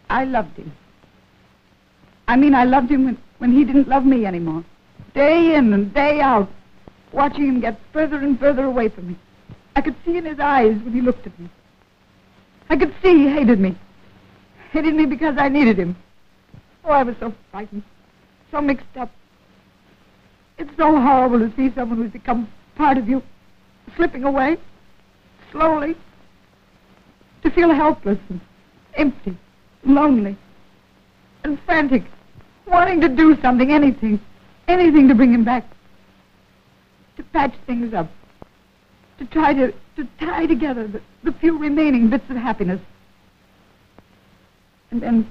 I loved him. I mean, I loved him when he didn't love me anymore. Day in and day out, watching him get further and further away from me. I could see in his eyes when he looked at me. I could see he hated me. Hated me because I needed him. Oh, I was so frightened, so mixed up. It's so horrible to see someone who's become part of you slipping away, slowly. To feel helpless and empty, lonely, and frantic, wanting to do something, anything to bring him back. To patch things up. To try to tie together the few remaining bits of happiness. And then,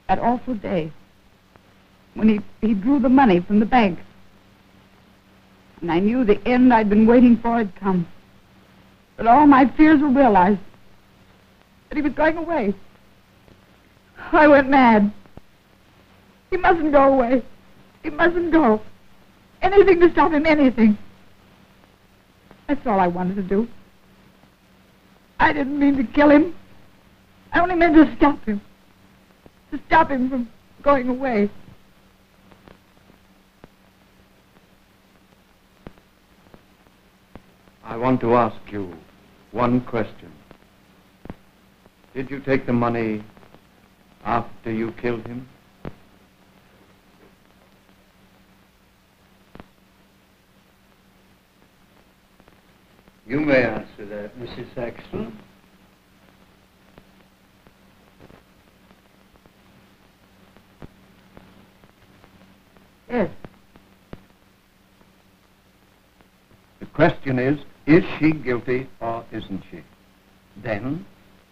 that awful day, when he drew the money from the bank. And I knew the end I'd been waiting for had come. But all my fears were realized. That he was going away. I went mad. He mustn't go away. He mustn't go. Anything to stop him, anything. That's all I wanted to do. I didn't mean to kill him. I only meant to stop him. To stop him from going away. I want to ask you one question. Did you take the money after you killed him? You may answer that, Mrs. Saxton. Yes. The question is she guilty or isn't she? Then,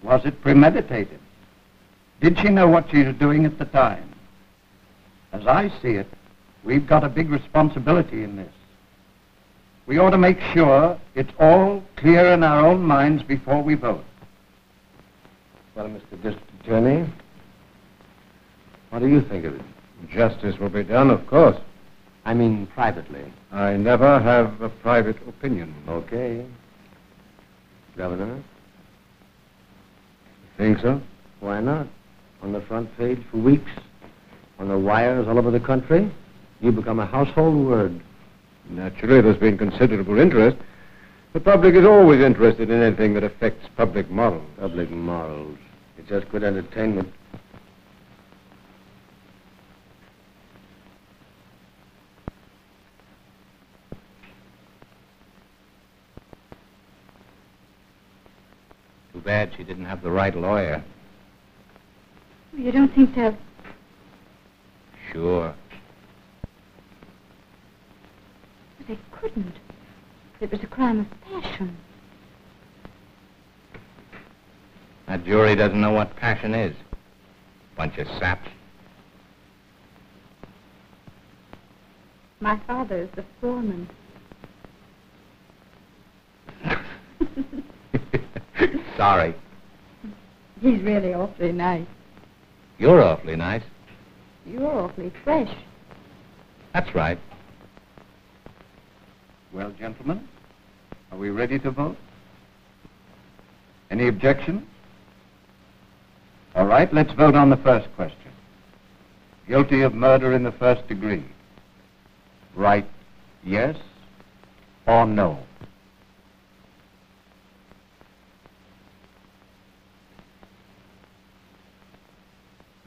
was it premeditated? Did she know what she was doing at the time? As I see it, we've got a big responsibility in this. We ought to make sure it's all clear in our own minds before we vote. Well, Mr. District Attorney, what do you think of it? Justice will be done, of course. I mean privately. I never have a private opinion. Okay. Governor? Think so? Why not? On the front page for weeks, on the wires all over the country, you become a household word. Naturally, there's been considerable interest. The public is always interested in anything that affects public morals. Public morals. It's just good entertainment. Too bad she didn't have the right lawyer. You don't think they'll... Sure. They couldn't. It was a crime of passion. That jury doesn't know what passion is. Bunch of saps. My father is the foreman. Sorry. He's really awfully nice. You're awfully nice. You're awfully fresh. That's right. Well, gentlemen, are we ready to vote? Any objections? All right, let's vote on the first question. Guilty of murder in the first degree. Right, yes or no?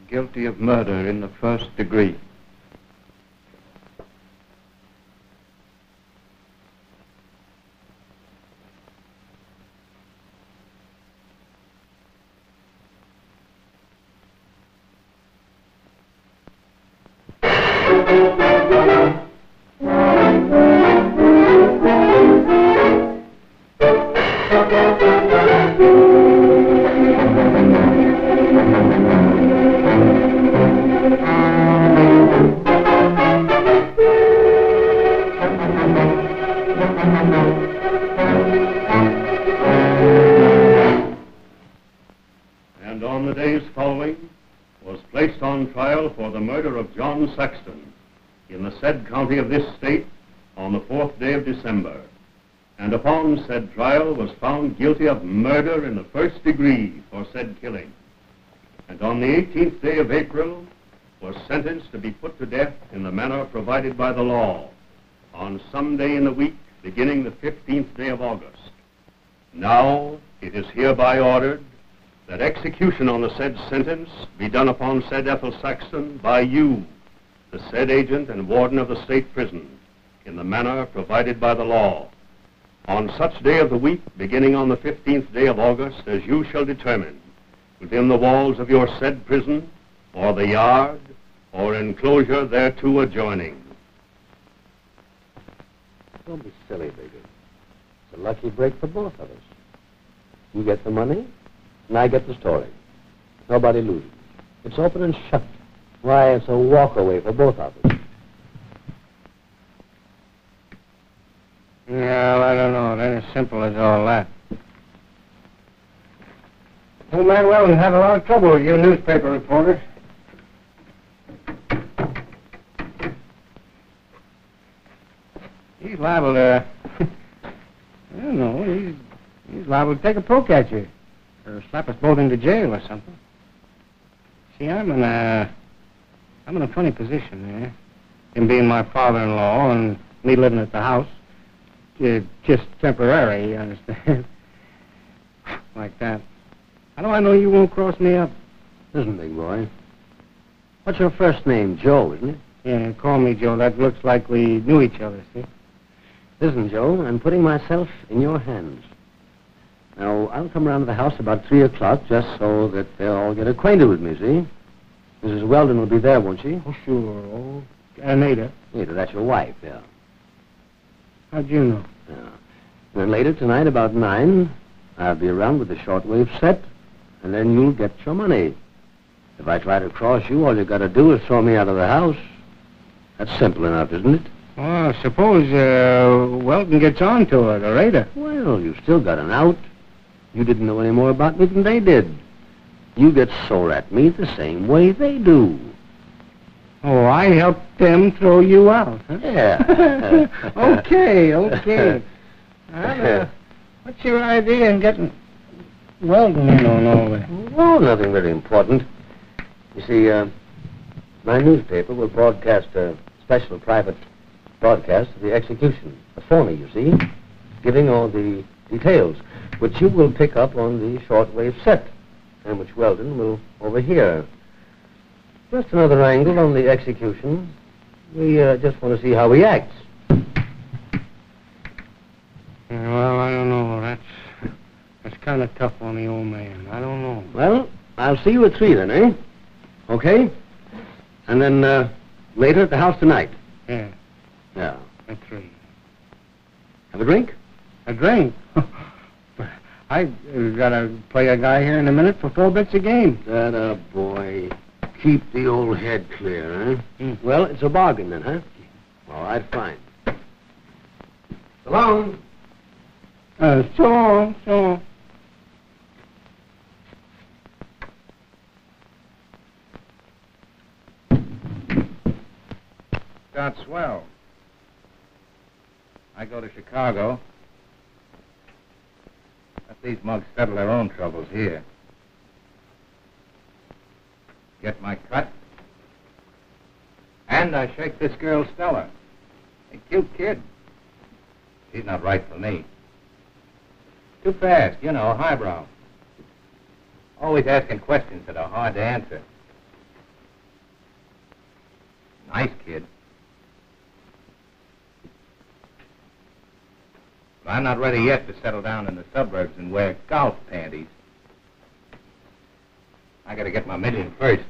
Guilty of murder in the first degree. And on the days following was placed on trial for the murder of John Saxton in the said county of this state on the 4th day of December, and upon said trial was found guilty of murder in the first degree for said killing. and on the 18th day of April was sentenced to be put to death in the manner provided by the law on some day in the week beginning the 15th day of August. Now it is hereby ordered that execution on the said sentence be done upon said Ethel Saxton by you, the said agent and warden of the state prison, in the manner provided by the law, on such day of the week beginning on the 15th day of August as you shall determine, within the walls of your said prison, or the yard, or enclosure thereto adjoining. Don't be silly, baby. It's a lucky break for both of us. You get the money, and I get the story. Nobody loses. It's open and shut. Why, it's a walk-away for both of us. Well, I don't know. It ain't as simple as all that. Old man Weldon had a lot of trouble with you newspaper reporters. He's liable to... I don't know. He's liable to take a poke at you. Or slap us both into jail or something. See, I'm in a funny position there. Him being my father-in-law and me living at the house. Just temporary, you understand? Like that. How do I know you won't cross me up? Listen, big boy. What's your first name? Joe, isn't it? Yeah, call me Joe. That looks like we knew each other, see? Listen, Joe, I'm putting myself in your hands. Now, I'll come around to the house about 3 o'clock just so that they'll all get acquainted with me, see? Mrs. Weldon will be there, won't she? Oh, sure. Oh, Ada. Ada, that's your wife, yeah. How'd you know? Yeah. Then later tonight, about 9, I'll be around with the shortwave set, and then you'll get your money. If I try to cross you, all you got to do is throw me out of the house. That's simple enough, isn't it? Well, suppose Weldon gets on to it, or Ada. Well, you've still got an out. You didn't know any more about me than they did. You get sore at me the same way they do. Oh, I helped them throw you out, huh? Yeah. Okay. Well, what's your idea in getting Weldon in on all that? Well, nothing very important. You see, my newspaper will broadcast a special private broadcast of the execution. A phony, you see, giving all the details, which you will pick up on the shortwave set, and which Weldon will overhear. Just another angle on the execution. We just want to see how he acts. Well, I don't know. That's kind of tough on the old man. I don't know. Well, I'll see you at 3 then, eh? Okay? And then later at the house tonight. Yeah. Yeah. At 3. Have a drink? A drink? I gotta play a guy here in a minute for 4 bits a game. That a boy. Keep the old head clear, huh? Well, it's a bargain then, huh? All right, fine. So long. So. Got swell. I go to Chicago. Let these mugs settle their own troubles here. Get my cut. And I shake this girl, Stella. A cute kid. She's not right for me. Too fast, you know, highbrow. Always asking questions that are hard to answer. Nice kid. But I'm not ready yet to settle down in the suburbs and wear golf panties. I gotta get my million first.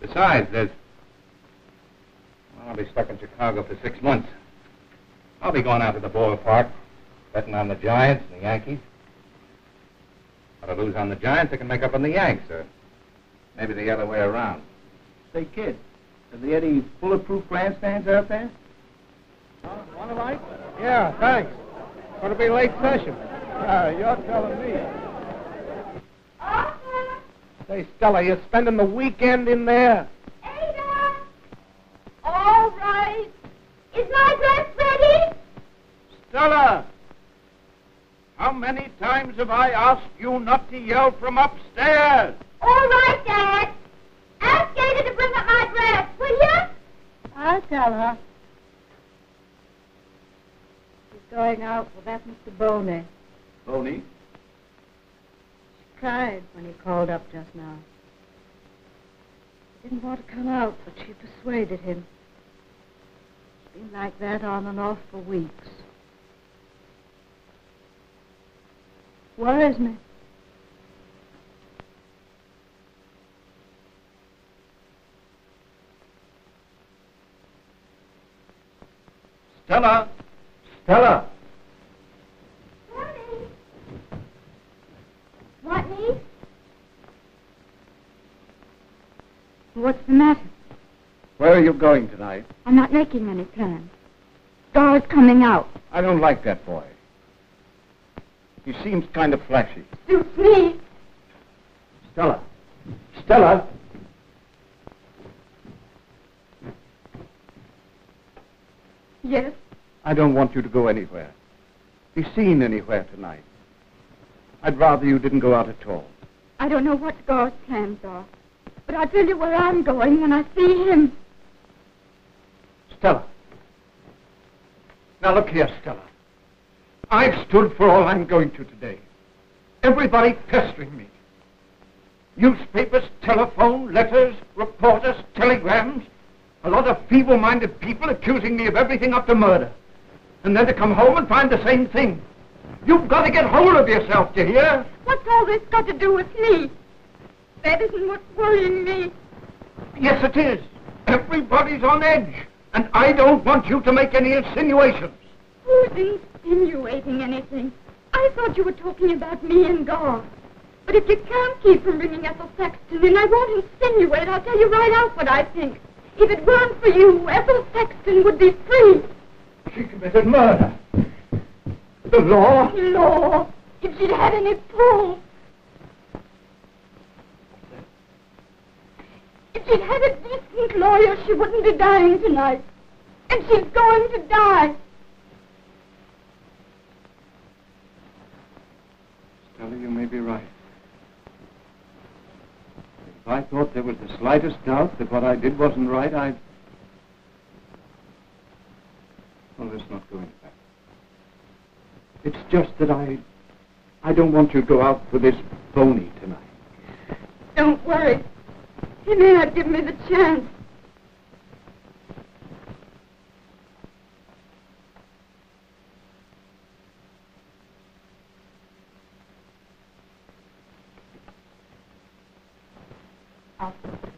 Besides, I'll be stuck in Chicago for 6 months. I'll be going out to the ballpark, betting on the Giants and the Yankees. If I lose on the Giants, I can make up on the Yanks, or maybe the other way around. Say, kid, are there any bulletproof grandstands out there? Want a light? Yeah, thanks. Gonna be late session. You're telling me. Say, Stella, you're spending the weekend in there. Ada! All right. Is my dress ready? Stella! How many times have I asked you not to yell from upstairs? All right, Dad. Ask Ada to bring up my dress, will you? I'll tell her. She's going out with that Mr. Boney. Boney? She cried when he called up just now. He didn't want to come out, but she persuaded him. It's been like that on and off for weeks. Worries me. Stella! Stella! Honey. What, niece? What's the matter? Where are you going tonight? I'm not making any plans. Dora's coming out. I don't like that boy. He seems kind of flashy. Suits me. Stella! Stella! Yes? I don't want you to go anywhere. Be seen anywhere tonight. I'd rather you didn't go out at all. I don't know what Dora's plans are. But I'll tell you where I'm going when I see him. Stella. Now look here, Stella. I've stood for all I'm going to today. Everybody pestering me. Newspapers, telephone, letters, reporters, telegrams. A lot of feeble-minded people accusing me of everything up to murder. And then to come home and find the same thing. You've got to get hold of yourself, do you hear? What's all this got to do with me? That isn't what's worrying me. Yes, it is. Everybody's on edge. And I don't want you to make any insinuations. Who's insinuating anything? I thought you were talking about me and Gar. But if you can't keep from bringing Ethel Sexton in, I won't insinuate. I'll tell you right out what I think. If it weren't for you, Ethel Sexton would be free. She committed murder. The law? Law. If she'd had any pull. If she'd had a decent lawyer, she wouldn't be dying tonight. And she's going to die. Stella, you may be right. If I thought there was the slightest doubt that what I did wasn't right, I'd... Well, let's not go into that. It's just that I don't want you to go out with this Boney tonight. Don't worry. He may not give me the chance. I'll talk to him.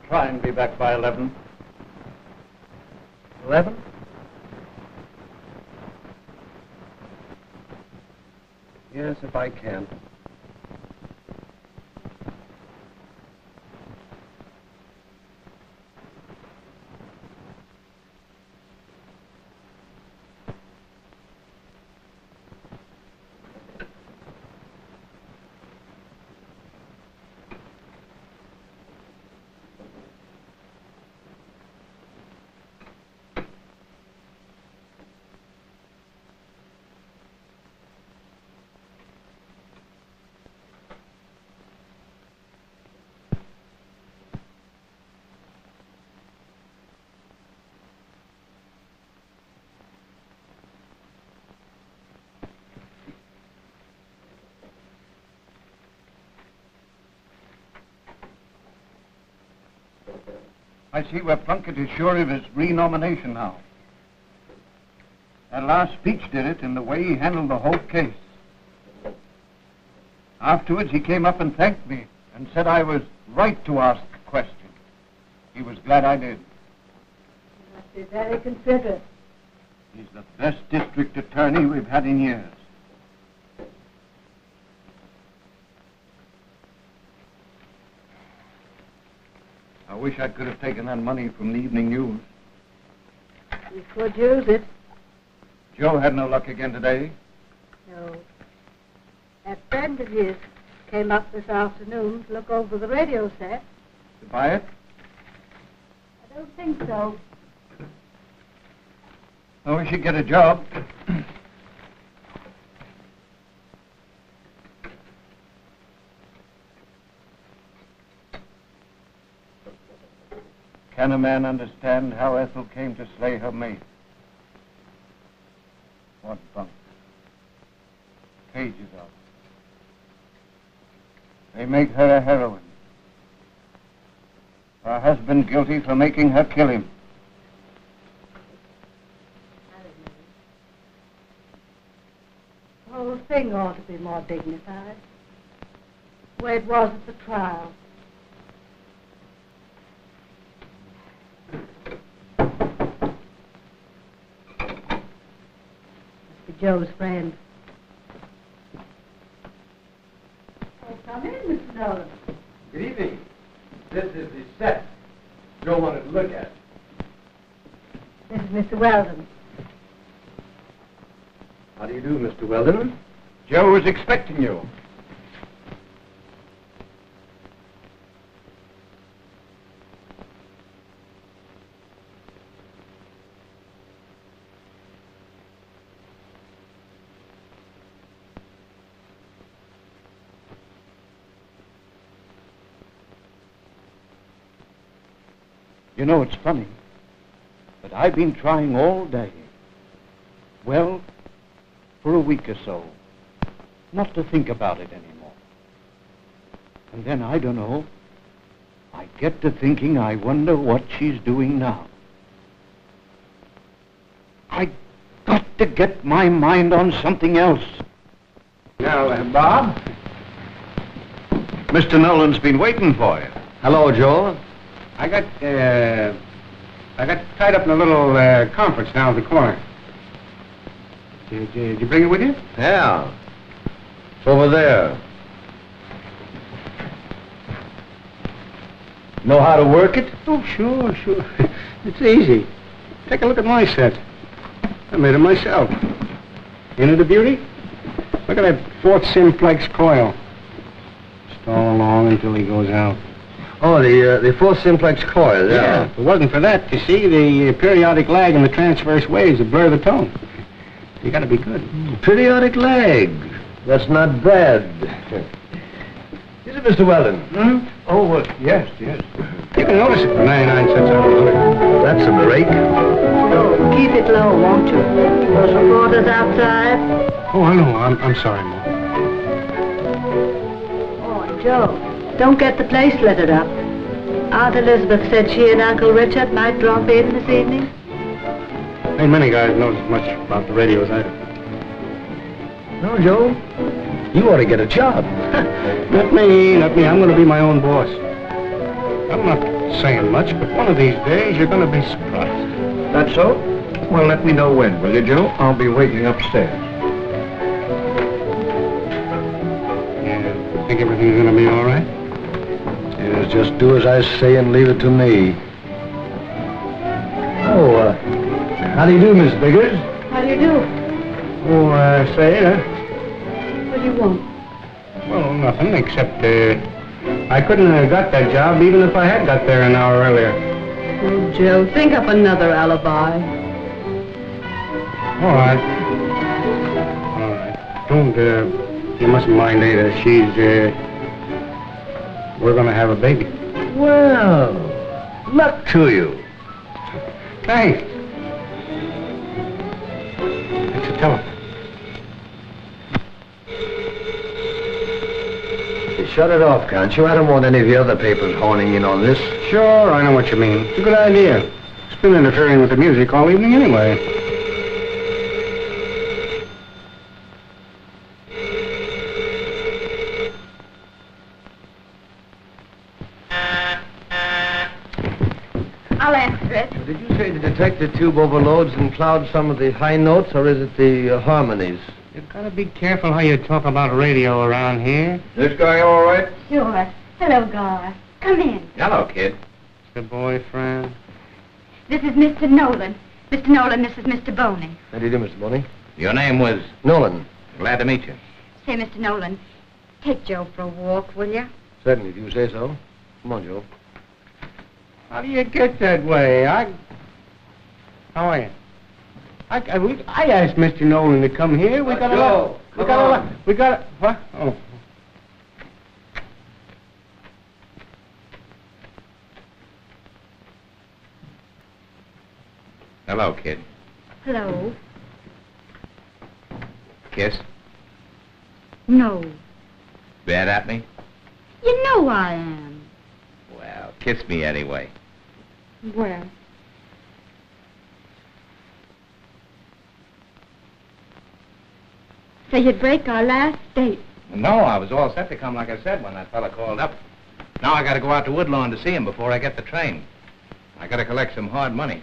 Try and be back by 11. 11? Yes, if I can. I see where Plunkett is sure of his renomination now. last speech did it in the way he handled the whole case. Afterwards, he came up and thanked me and said I was right to ask questions. He was glad I did. You must be very considerate. He's the best district attorney we've had in years. I wish I could have taken that money from the evening news. You could use it. Joe had no luck again today. No. That friend of his came up this afternoon to look over the radio set. To buy it? I don't think so. Oh, we should get a job. Can a man understand how Ethel came to slay her mate? What bunk. Pages of it. They make her a heroine. Her husband guilty for making her kill him. The whole thing ought to be more dignified. The way it was at the trial. Must be Joe's friend. Oh, come in, Mr. Nolan. Good evening. This is the set Joe wanted to look at. This is Mr. Weldon. How do you do, Mr. Weldon? Joe was expecting you. You know, it's funny, but I've been trying all day, well, for a week or so, not to think about it anymore. And then, I don't know, I get to thinking, I wonder what she's doing now. I got to get my mind on something else. Now, Bob? Mr. Nolan's been waiting for you. Hello, Joe. I got tied up in a little conference down at the corner. Did you bring it with you? Yeah. It's over there. Know how to work it? Oh, sure. It's easy. Take a look at my set. I made it myself. Ain't it a beauty? Look at that fourth simplex coil. Stall along until he goes out. Oh, the fourth simplex coil, yeah. If it wasn't for that, you see, the periodic lag in the transverse waves would blur the tone. You gotta be good. Periodic lag. That's not bad. Is it, Mr. Weldon? Hmm? Oh, yes. You can notice it for 99 cents out of $100. That's a break. Joe, keep it low, won't you? Those reporters outside. Oh, I know. I'm sorry, Ma. Oh, and Joe, don't get the place littered up. Aunt Elizabeth said she and Uncle Richard might drop in this evening. Ain't many guys knows as much about the radio as I do. No, Joe. You ought to get a job. Not me. I'm going to be my own boss. I'm not saying much, but one of these days you're going to be surprised. That's so? Well, let me know when, will you, Joe? I'll be waiting upstairs. Yeah, think everything's going to be all right? Yes, just do as I say and leave it to me. Oh, how do you do, Miss Biggers? How do you do? Oh, say, What do you want? well, nothing, except, I couldn't have got that job even if I had got there an hour earlier. Oh, Joe, think up another alibi. All right. Don't, you mustn't mind Ada. We're gonna have a baby. Well, luck to you. Thanks. It's a telephone. You shut it off, can't you? I don't want any of the other papers honing in on this. Sure, I know what you mean. It's a good idea. It's been interfering with the music all evening anyway. say the detector tube overloads and clouds some of the high notes, or is it the harmonies? You gotta be careful how you talk about radio around here. This guy all right? Sure. Hello, Gar. Come in. Hello, kid. The boyfriend. This is Mr. Nolan. Mr. Nolan, this is Mr. Boney. How do you do, Mr. Boney? Your name was? Nolan. Glad to meet you. Say, Mr. Nolan, take Joe for a walk, will you? Certainly, if you say so. Come on, Joe. How do you get that way? How are you? I asked Mr. Nolan to come here. We got Joe, we got what? Oh. Hello, kid. Hello. Kiss? No. Bad at me? You know I am. Well, kiss me anyway. Well. So you'd break our last date. No, I was all set to come, like I said, when that fella called up. Now I gotta go out to Woodlawn to see him before I get the train. I gotta collect some hard money.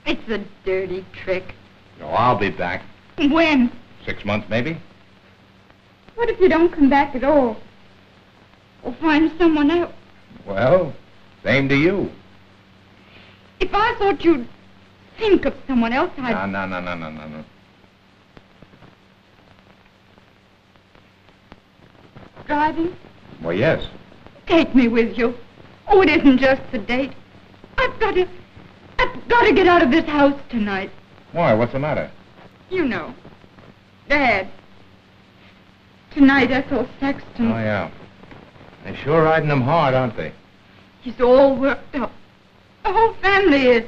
It's a dirty trick. No, I'll be back. When? 6 months, maybe? What if you don't come back at all? Or find someone else? Well, same to you. If I thought you'd think of someone else, I'd... No. Driving? Well, yes. Take me with you. Oh, it isn't just the date. I've got to get out of this house tonight. Why, what's the matter? You know. Dad. Tonight, Ethel Sexton. Oh, yeah. They're sure riding them hard, aren't they? He's all worked up. The whole family is.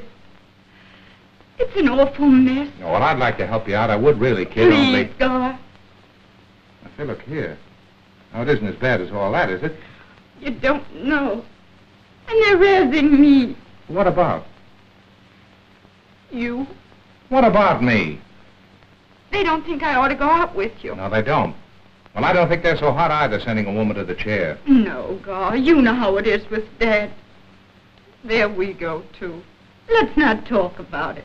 It's an awful mess. No, well, I'd like to help you out. I would really, kid. Please, Gar. Now, say, look here. Now, it isn't as bad as all that, is it? You don't know. And they're raising me. What about? You. What about me? They don't think I ought to go out with you. No, they don't. Well, I don't think they're so hot either, sending a woman to the chair. No, Gar. You know how it is with Dad. There we go, too. Let's not talk about it.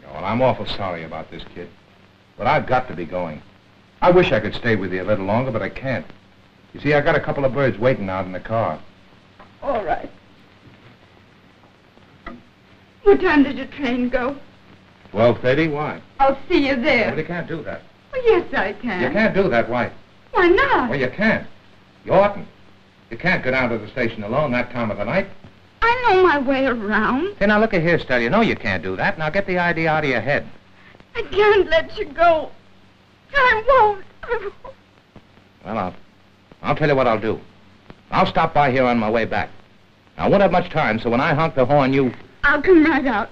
Well, I'm awful sorry about this, kid. But I've got to be going. I wish I could stay with you a little longer, but I can't. You see, I got a couple of birds waiting out in the car. All right. What time did your train go? 12:30, why? I'll see you there. Well, you can't do that. Oh, yes, I can. You can't do that, why? Why not? Well, you can't. You oughtn't. You can't go down to the station alone that time of the night. I know my way around. Hey, now, look at here, Stella. You know you can't do that. Now, get the idea out of your head. I can't let you go. I won't. Well, I'll tell you what I'll do. I'll stop by here on my way back. I won't have much time, so when I honk the horn, you... I'll come right out.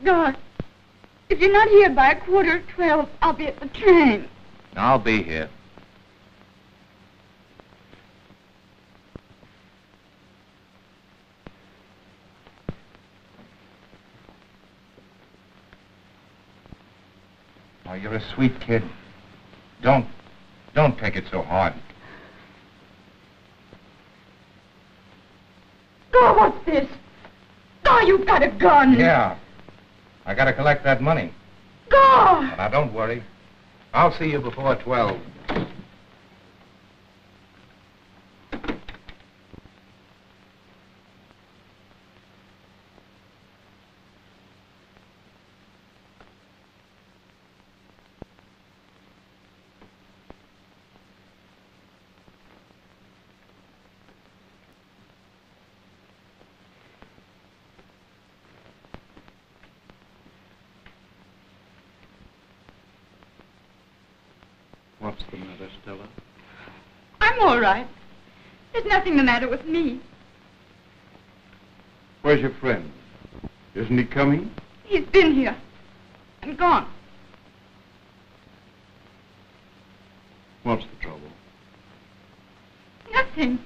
God, if you're not here by 12:15, I'll be at the train. I'll be here. Oh, you're a sweet kid. Don't take it so hard. God, what's this? God, you've got a gun. Yeah. I gotta collect that money. God! Now, don't worry. I'll see you before 12. What's the matter, Stella? I'm all right. There's nothing the matter with me. Where's your friend? Isn't he coming? He's been here and gone. What's the trouble? Nothing.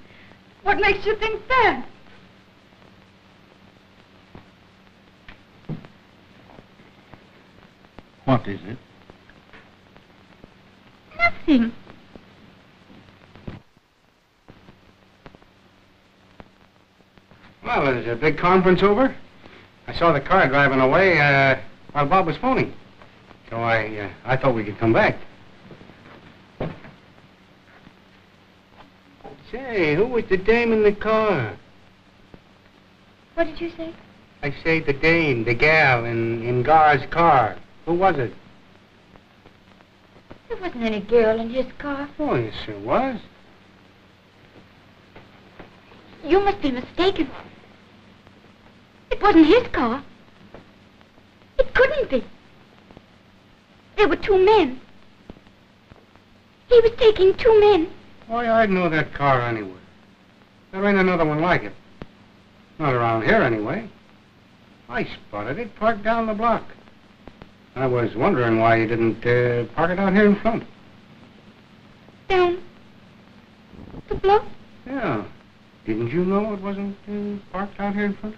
What makes you think that? What is it? Nothing. Well, is a big conference over? I I saw the car driving away while Bob was phoning. So I thought we could come back. Say, who was the dame in the car? What did you say? I say the dame, the gal in Gar's car. Who was it? There wasn't any girl in his car. Oh, yes, there was. You must be mistaken. It wasn't his car. It couldn't be. There were two men. He was taking two men. Why, I'd know that car anywhere. There ain't another one like it. Not around here, anyway. I spotted it parked down the block. I was wondering why you didn't park it out here in front. Down the block? Yeah. Didn't you know it wasn't parked out here in front?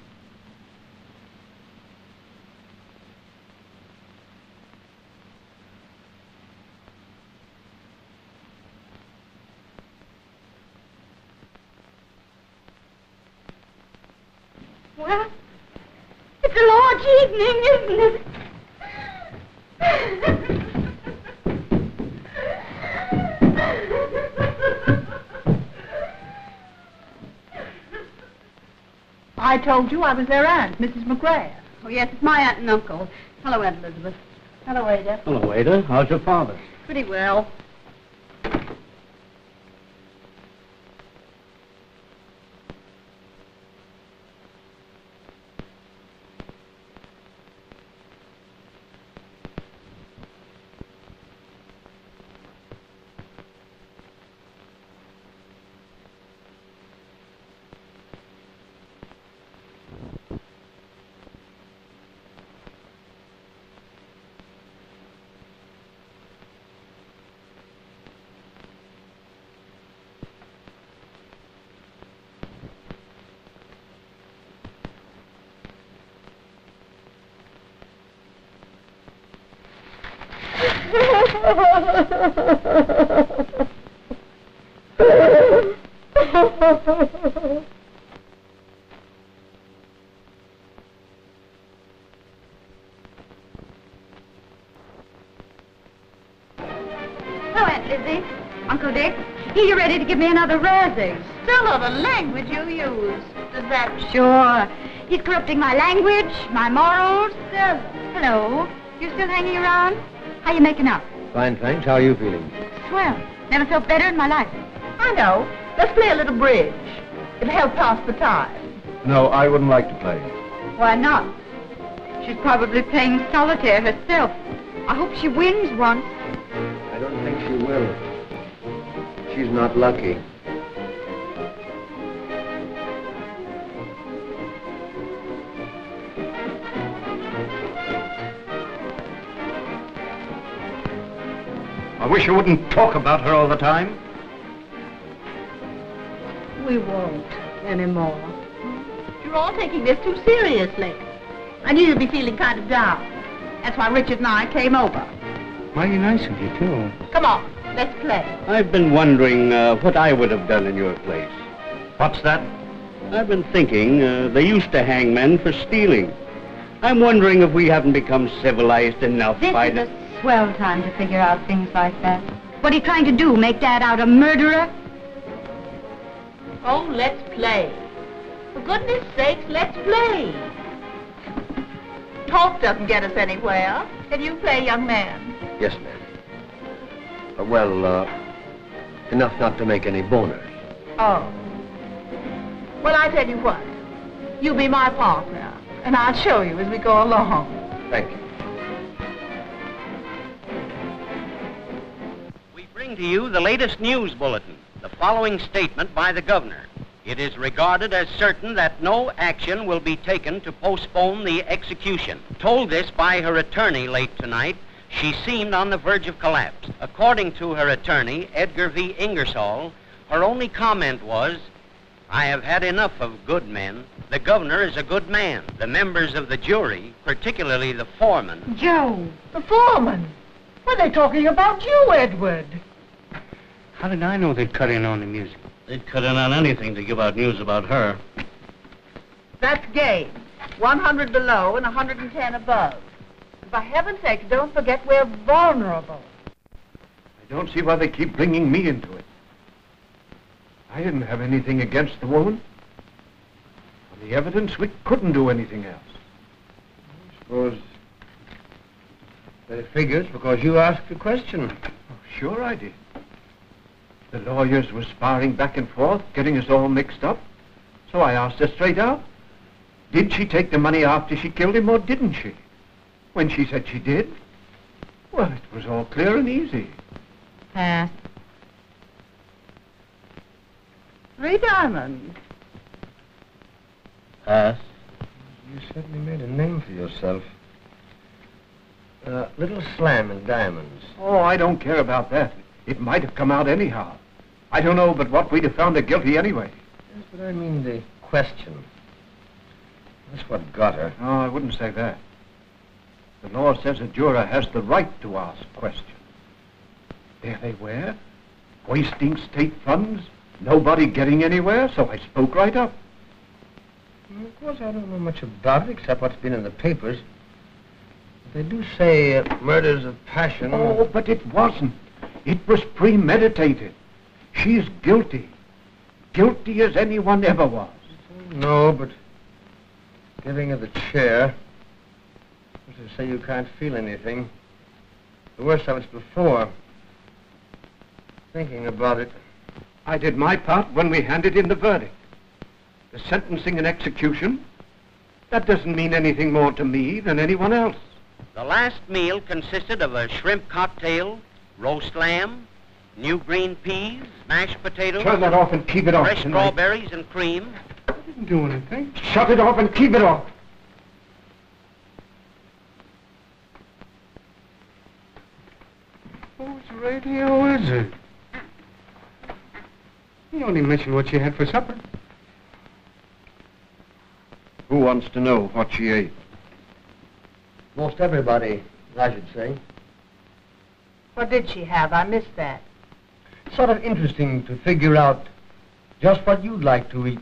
Well, it's a large evening, isn't it? I told you I was their aunt, Mrs. McGrath. Oh, yes, it's my aunt and uncle. Hello, Aunt Elizabeth. Hello, Ada. Hello, Ada. How's your father? Pretty well. Hello, Aunt Lizzie. Uncle Dick, here you're ready to give me another razzing. Still of the language you use. Does that... Sure. He's corrupting my language, my morals. Hello. You still hanging around? How you making out? Fine, thanks. How are you feeling? Swell. Never felt better in my life. I know. Let's play a little bridge. It'll help pass the time. No, I wouldn't like to play. Why not? She's probably playing solitaire herself. I hope she wins once. I don't think she will. She's not lucky. I wish you wouldn't talk about her all the time. We won't anymore. You're all taking this too seriously. I knew you'd be feeling kind of down. That's why Richard and I came over. Mighty nice of you, too. Come on, let's play. I've been wondering what I would have done in your place. What's that? I've been thinking they used to hang men for stealing. I'm wondering if we haven't become civilized enough This by is a swell time to figure out things like that. What are you trying to do, make Dad out a murderer? Oh, let's play. For goodness sakes, let's play. Talk doesn't get us anywhere. Can you play, young man? Yes, ma'am. Enough not to make any boners. Oh. Well, I tell you what. You be my partner, and I'll show you as we go along. Thank you. We bring to you the latest news bulletin. The following statement by the governor. It is regarded as certain that no action will be taken to postpone the execution. Told this by her attorney late tonight, she seemed on the verge of collapse. According to her attorney, Edgar V. Ingersoll, her only comment was, "I have had enough of good men. The governor is a good man. The members of the jury, particularly the foreman..." Joe. The foreman? Were they talking about you, Edward? How did I know they'd cut in on the music? They'd cut in on anything to give out news about her. That's game. 100 below and 110 above. And for heaven's sake, don't forget we're vulnerable. I don't see why they keep bringing me into it. I didn't have anything against the woman. On the evidence, we couldn't do anything else. I suppose that it figures because you asked the question. Oh, sure I did. The lawyers were sparring back and forth, getting us all mixed up. So I asked her straight out, did she take the money after she killed him or didn't she? When she said she did, well, it was all clear and easy. Pass. 3 diamonds. Pass. You certainly made a name for yourself. Little slam in diamonds. Oh, I don't care about that. It might have come out anyhow. I don't know but what we'd have found her guilty anyway. Yes, but I mean the question. That's what got her. No, I wouldn't say that. The law says a juror has the right to ask questions. There they were, wasting state funds, nobody getting anywhere, so I spoke right up. Well, of course, I don't know much about it except what's been in the papers. But they do say murders of passion. Oh, but it wasn't. It was premeditated. She's guilty. Guilty as anyone ever was. No, but giving her the chair, as to say you can't feel anything. The worst of it's before. Thinking about it. I did my part when we handed in the verdict. The sentencing and execution, that doesn't mean anything more to me than anyone else. The last meal consisted of a shrimp cocktail, roast lamb, new green peas, mashed potatoes. Turn that off and keep it off fresh tonight. strawberries and cream. I didn't do anything. Shut it off and keep it off. Whose radio is it? You only mentioned what she had for supper. Who wants to know what she ate? Most everybody, I should say. What did she have? I missed that. Sort of interesting to figure out just what you'd like to eat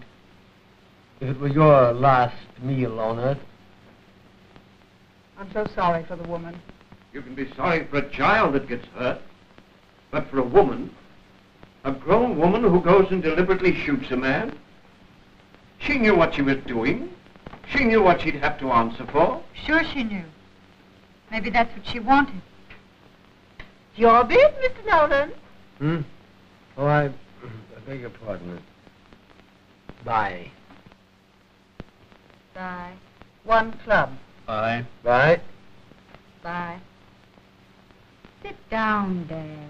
if it were your last meal on Earth. I'm so sorry for the woman. You can be sorry for a child that gets hurt, but for a woman, a grown woman who goes and deliberately shoots a man, she knew what she was doing. She knew what she'd have to answer for. Sure she knew. Maybe that's what she wanted. Your bid, Mr. Nolan. Oh, I beg your pardon. Bye. Bye. 1 club. Bye. Bye. Bye. Sit down, Dad.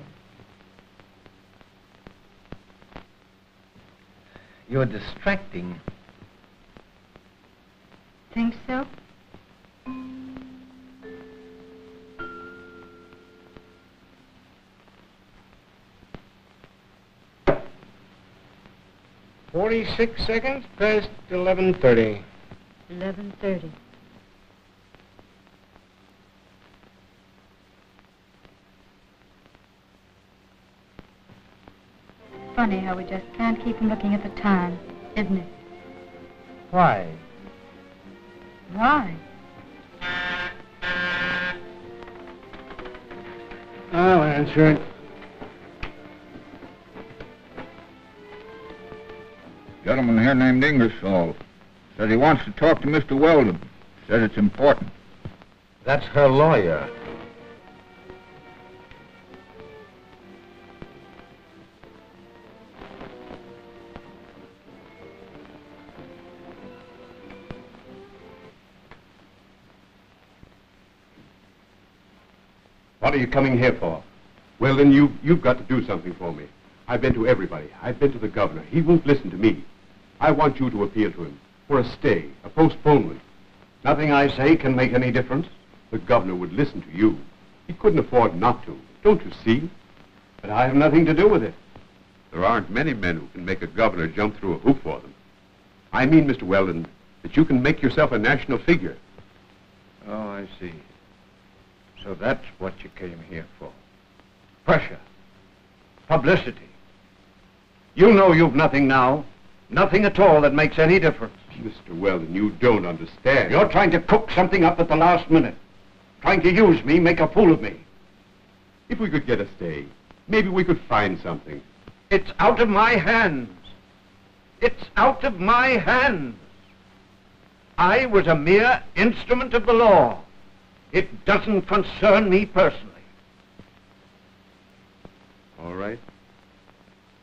You're distracting. Think so? "46 seconds past 11:30. 11:30. Funny how we just can't keep from looking at the time, isn't it? Why? Why? I'll answer it. Gentleman here named Ingersoll says he wants to talk to Mr. Weldon. Says it's important. That's her lawyer. What are you coming here for? Well, then you've got to do something for me. I've been to everybody. I've been to the governor. He won't listen to me. I want you to appeal to him for a stay, a postponement. Nothing I say can make any difference. The governor would listen to you. He couldn't afford not to. Don't you see? But I have nothing to do with it. There aren't many men who can make a governor jump through a hoop for them. I mean, Mr. Weldon, that you can make yourself a national figure. Oh, I see. So that's what you came here for. Pressure. Publicity. You know you've nothing now. Nothing at all that makes any difference. Mr. Weldon, you don't understand. You're trying to cook something up at the last minute. Trying to use me, make a fool of me. If we could get a stay, maybe we could find something. It's out of my hands. It's out of my hands. I was a mere instrument of the law. It doesn't concern me personally. All right.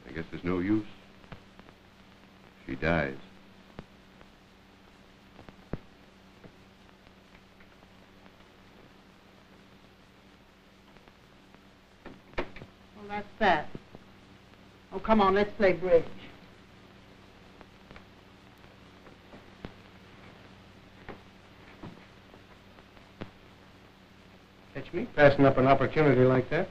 I guess there's no use. She dies. Well, that's that. Oh, come on, let's play bridge. Catch me passing up an opportunity like that.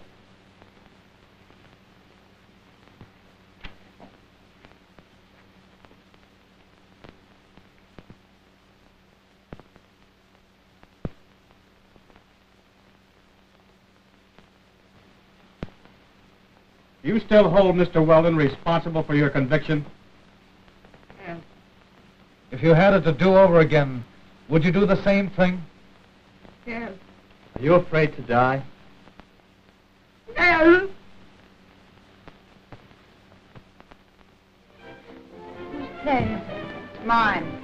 You still hold Mr. Weldon responsible for your conviction? Yes. If you had it to do over again, would you do the same thing? Yes. Are you afraid to die? Yes. Whose play is it? Mine.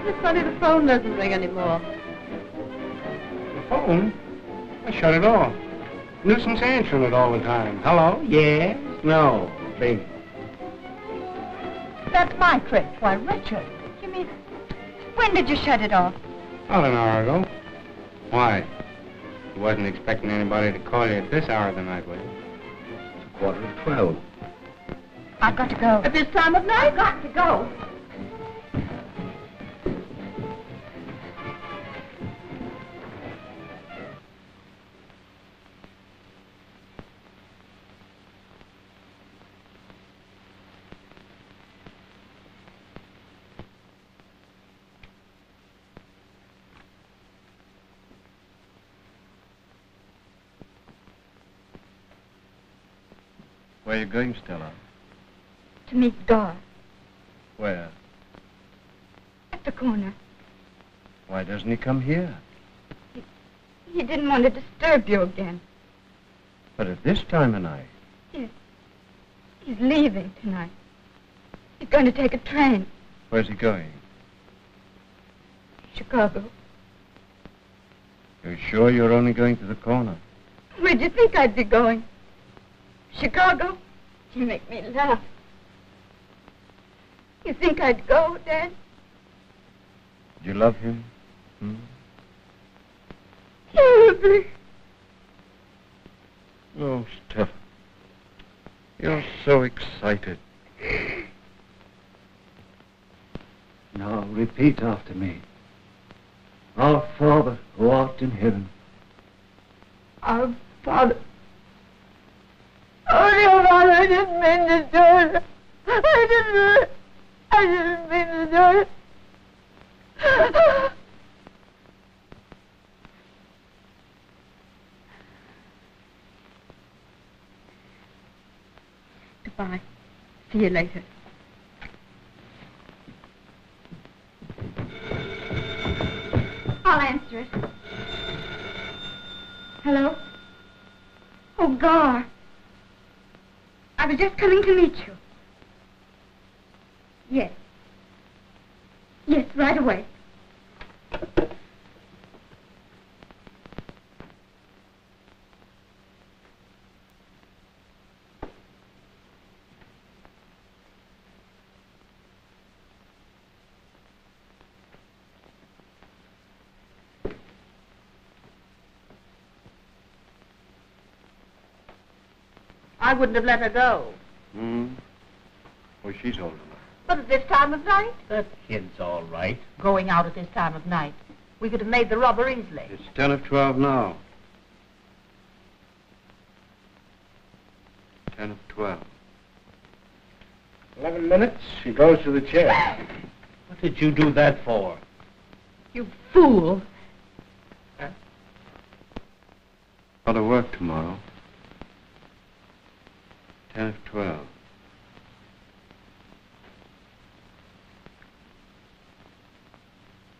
It's funny the phone doesn't ring anymore. The phone? I shut it off. Nuisance answering it all the time. Hello? Yes? No? Bingo. That's my trick. Why, Richard. You mean, when did you shut it off? About an hour ago. Why? You wasn't expecting anybody to call you at this hour of the night, was you? It's 11:45. I've got to go. At this time of night? I've got to go. Where are you going, Stella? To meet Gar Where? at the corner. Why doesn't he come here? He didn't want to disturb you again. But at this time of night. He's leaving tonight. He's going to take a train. Where's he going? Chicago. You're sure you're only going to the corner? Where'd you think I'd be going? Chicago? You make me laugh. You think I'd go, Dad? Do you love him? Terribly. Oh, Stella. You're so excited. Now repeat after me. Our Father, who art in heaven. Our Father. Oh, dear Father, I didn't mean to do it. I didn't mean to do it. Goodbye. See you later. I'll answer it. Hello? Oh, Gar. I was just coming to meet you. Yes. Yes, right away. I wouldn't have let her go. Well, she's old enough. But at this time of night? That kid's all right. Going out at this time of night. We could have made the rubber easily. It's 10 of 12 now. 10 of 12. 11 minutes, she goes to the chair. What did you do that for? You fool. Got to work tomorrow. 10 of 12.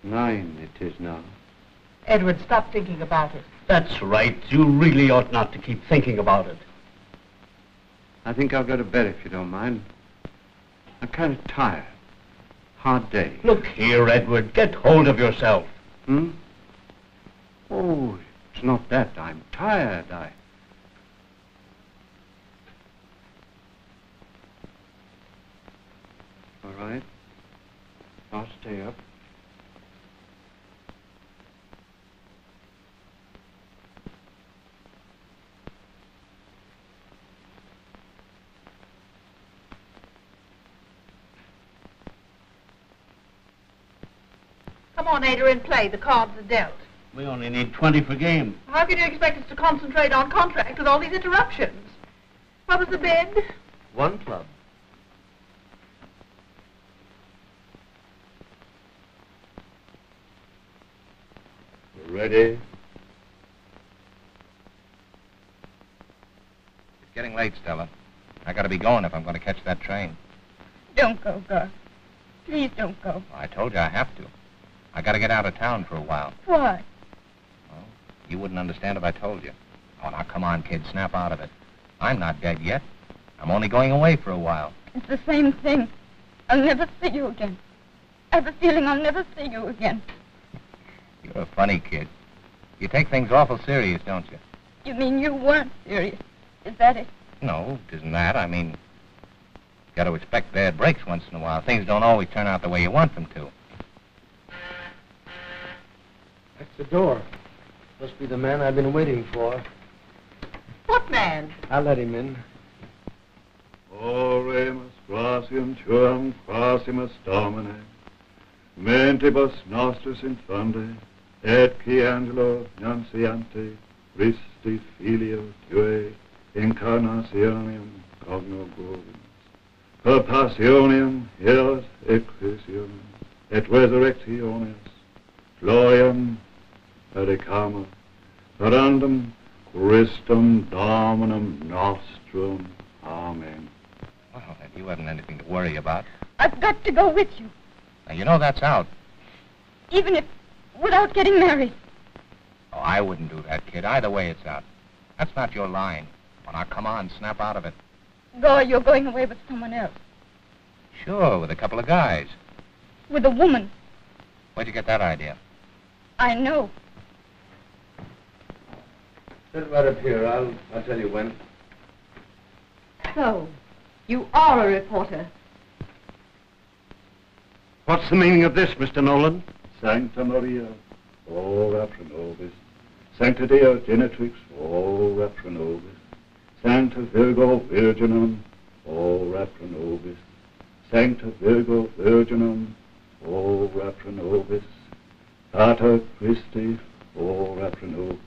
9 it is now. Edward, stop thinking about it. That's right. You really ought not to keep thinking about it. I think I'll go to bed if you don't mind. I'm kind of tired. Hard day. Look here, Edward. Get hold of yourself. Hmm? Oh, it's not that. I'm tired. All right. I'll stay up. Come on, Ada, and play. The cards are dealt. We only need 20 for game. How can you expect us to concentrate on contract with all these interruptions? What was the bid? 1 club. Ready? It's getting late, Stella. I gotta be going if I'm gonna catch that train. Don't go, Gus. Please don't go. I told you I have to. I gotta get out of town for a while. Why? Well, you wouldn't understand if I told you. Oh, now come on, kid, snap out of it. I'm not dead yet. I'm only going away for a while. It's the same thing. I'll never see you again. I have a feeling I'll never see you again. You're a funny kid. You take things awful serious, don't you? You mean you weren't serious? Is that it? No, it isn't that. I mean, got to expect bad breaks once in a while. Things don't always turn out the way you want them to. That's the door. Must be the man I've been waiting for. What man? I'll let him in. Oremus gratium tuam quasimus Domine, mentibus nostris infunde, et qui angelo nunciante, Christi filio tue, incarnationem cognogovimus, per passionem eos equisionem, et resurrectionis, gloriam predicamur, perandum Christum Dominum nostrum. Amen. Well, then you haven't anything to worry about. I've got to go with you, Now, you know that's out. even if without getting married. Oh, I wouldn't do that, kid. Either way, it's out. That's not your line. Well, now, come on, snap out of it. Go, you're going away with someone else. Sure, with a couple of guys. With a woman. Where'd you get that idea? I know. Sit right up here. I'll tell you when. So, you are a reporter. What's the meaning of this, Mr. Nolan? Sancta Maria, ora pro nobis. Sancta Deo Genitrix, ora pro nobis. Sancta Virgo Virginum, ora pro nobis. Sancta Virgo Virginum, ora pro nobis. Pater Christi, ora pro nobis.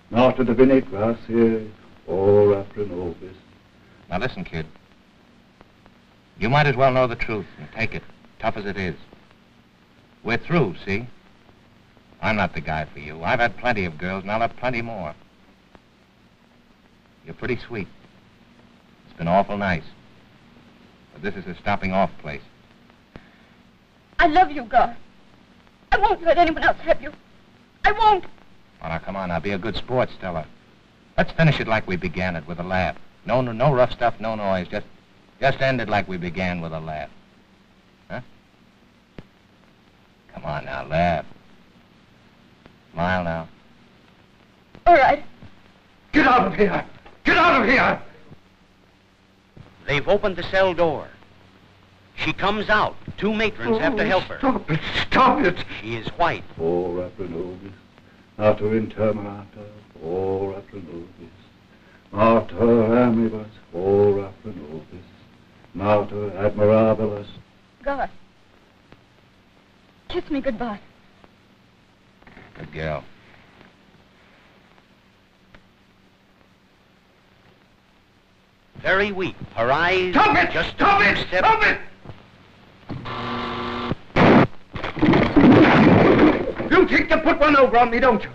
Mater Divinae Gratiae, ora pro nobis. Now, listen, kid. You might as well know the truth and take it, tough as it is. We're through, see? I'm not the guy for you. I've had plenty of girls, and I'll have plenty more. You're pretty sweet. It's been awful nice. But this is a stopping-off place. I love you, Gar. I won't let anyone else have you. I won't. Well, now, come on. Now, be a good sport, Stella. Let's finish it like we began it, with a laugh. No rough stuff, no noise. Just end it like we began, with a laugh. Huh? Come on now, laugh. Smile now. All right. Get out of here! Get out of here! They've opened the cell door. She comes out. 2 matrons have to help her. Stop it! Stop it! She is white. Ora pro nobis. Mater interminata, ora pro nobis. Mater amibus, ora pro nobis. Mater admirabilis. Gar. Kiss me goodbye. Good girl. Very weak. Her eyes... Stop it! Just Stop it! step- Stop it! You think to put one over on me, don't you?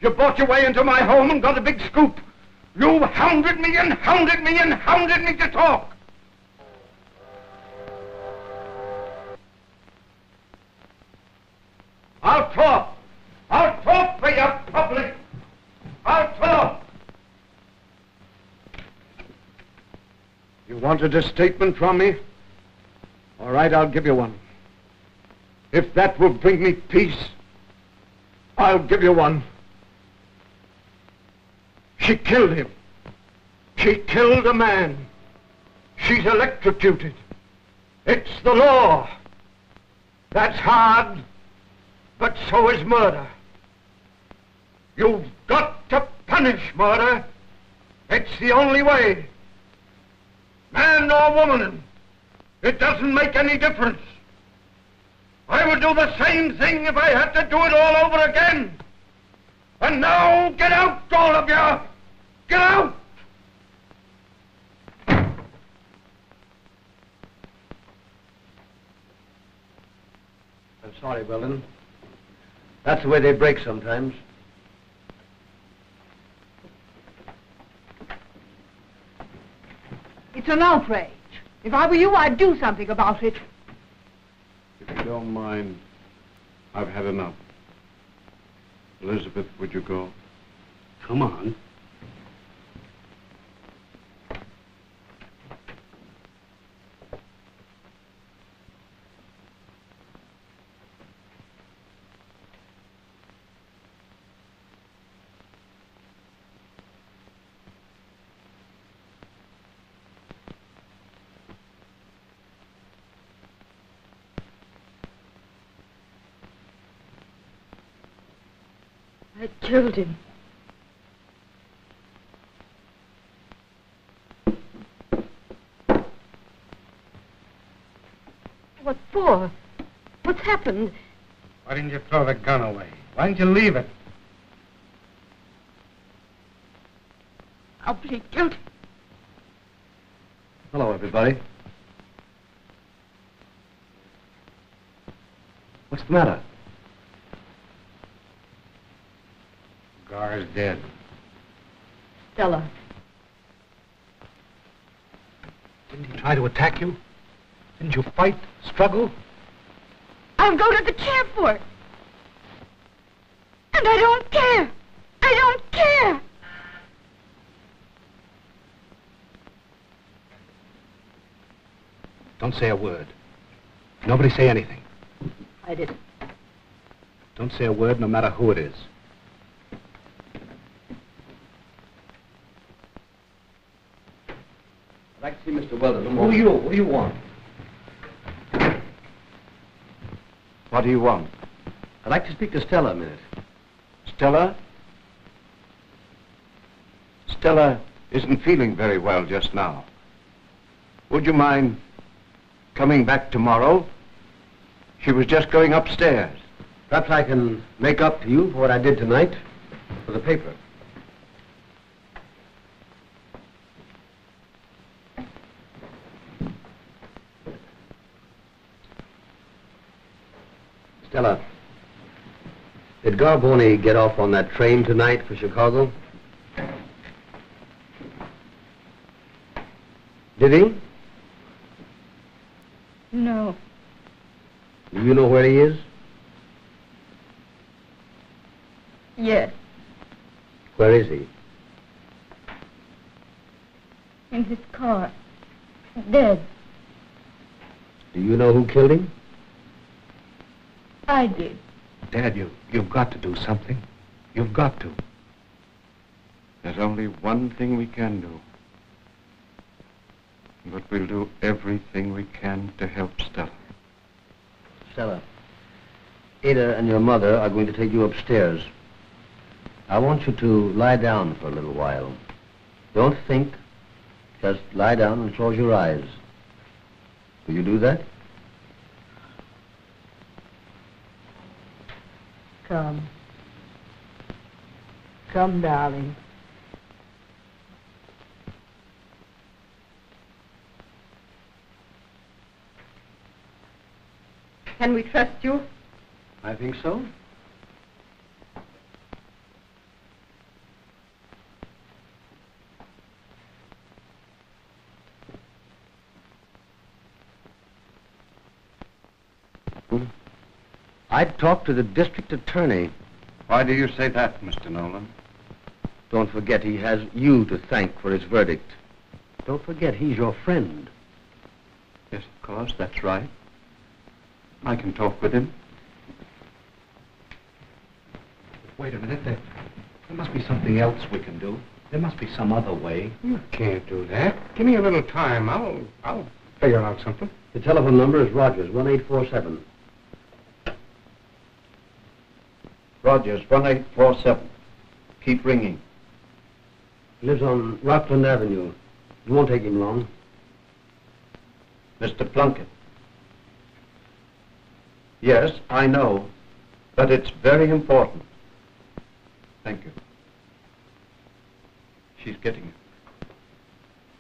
You bought your way into my home and got a big scoop. You hounded me and hounded me and hounded me to talk. I'll talk. I'll talk for you, public. I'll talk. You wanted a statement from me? All right, I'll give you one. If that will bring me peace, I'll give you one. She killed him. She killed a man. She's electrocuted. It's the law. That's hard, but so is murder. You've got to punish murder. It's the only way. Man or woman, it doesn't make any difference. I would do the same thing if I had to do it all over again. And now, get out, all of you! Get out! I'm sorry, Weldon. That's the way they break sometimes. It's an outrage. If I were you, I'd do something about it. If you don't mind, I've had enough. Elizabeth, would you go? Come on. I killed him. What for? What's happened? Why didn't you throw the gun away? Why didn't you leave it? I'll plead guilty. Hello, everybody. What's the matter? Gar's dead. Stella. Didn't he try to attack you? Didn't you fight, struggle? I'll go to the camp for it. And I don't care. I don't care. Don't say a word. Nobody say anything. I didn't. Don't say a word, no matter who it is. I'd like to see Mr. Weldon. Who are you? What do you want? What do you want? I'd like to speak to Stella a minute. Stella? Stella isn't feeling very well just now. Would you mind coming back tomorrow? She was just going upstairs. Perhaps I can make up to you for what I did tonight for the paper. Stella, did Garboni get off on that train tonight for Chicago? Did he? No. Do you know where he is? Yes. Where is he? In his car. Dead. Do you know who killed him? I did. Dad, you've got to do something. You've got to. There's only one thing we can do. But we'll do everything we can to help Stella. Stella, Ada and your mother are going to take you upstairs. I want you to lie down for a little while. Don't think. Just lie down and close your eyes. Will you do that? Come. Come, darling. Can we trust you? I think so. I'd talk to the district attorney. Why do you say that, Mr. Nolan? Don't forget he has you to thank for his verdict. Don't forget he's your friend. Yes, of course, that's right. I can talk with him. Wait a minute. There must be something else we can do. There must be some other way. You can't do that. Give me a little time. I'll figure out something. The telephone number is Rogers, 1847. Rogers, 1847. Keep ringing. He lives on Rockland Avenue. It won't take him long. Mr. Plunkett. Yes, I know, but it's very important. Thank you. She's getting it.